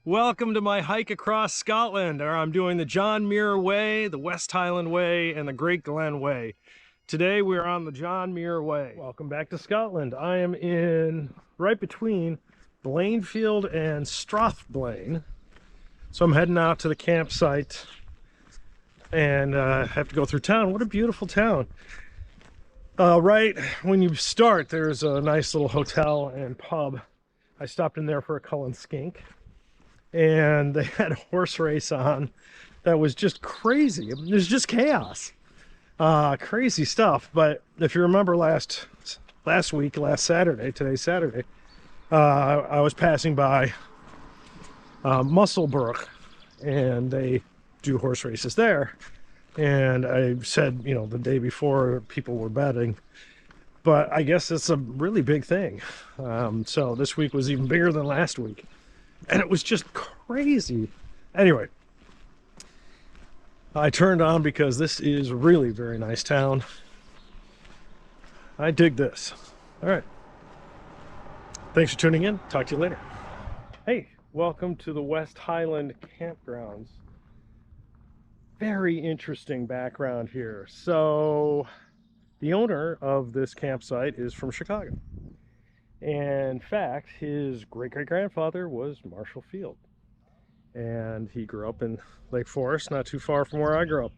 Welcome to my hike across Scotland. I'm doing the John Muir Way, the West Highland Way, and the Great Glen Way. Today we're on the John Muir Way. Welcome back to Scotland. I am in right between Blanefield and Strathblane. So I'm heading out to the campsite and have to go through town. What a beautiful town. Right when you start, there's a nice little hotel and pub. I stopped in there for a Cullen skink. And they had a horse race on that was just crazy. It was just chaos, crazy stuff. But if you remember last Saturday, today's Saturday, I was passing by Musselburgh, and they do horse races there. And I said, you know, the day before people were betting, but I guess it's a really big thing. So this week was even bigger than last week. And it was just crazy. Anyway, I turned on because this is really a very nice town. I dig this. All right. Thanks for tuning in. Talk to you later. Hey, welcome to the West Highland Campgrounds. Very interesting background here. So, the owner of this campsite is from Chicago. And in fact, his great-great-grandfather was Marshall Field. And he grew up in Lake Forest, not too far from where I grew up.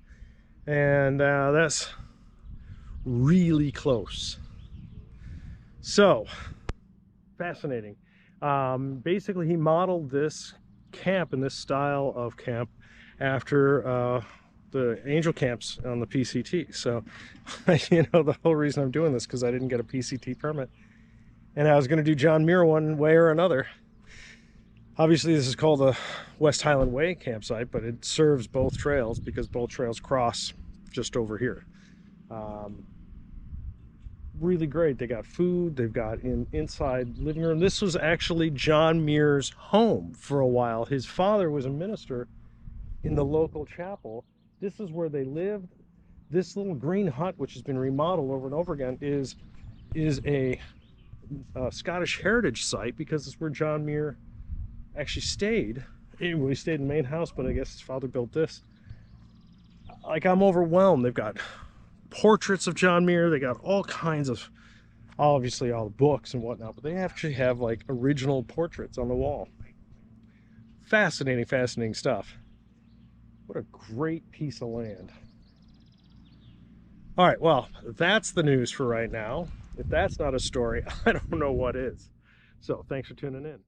And that's really close. So, fascinating. Basically, he modeled this camp and this style of camp after the angel camps on the PCT. So, you know, the whole reason I'm doing this because I didn't get a PCT permit. And I was going to do John Muir one way or another. Obviously, this is called the West Highland Way campsite, but it serves both trails because both trails cross just over here. Really great. They got food. They've got an inside living room. This was actually John Muir's home for a while. His father was a minister in the local chapel. This is where they lived. This little green hut, which has been remodeled over and over again, is a Scottish heritage site because it's where John Muir actually stayed. Anyway, he stayed in the main house, but I guess his father built this. Like, I'm overwhelmed. They've got portraits of John Muir. They got all kinds of, obviously all the books and whatnot, but they actually have like original portraits on the wall. Fascinating, fascinating stuff. What a great piece of land. All right, well, that's the news for right now. If that's not a story, I don't know what is. So thanks for tuning in.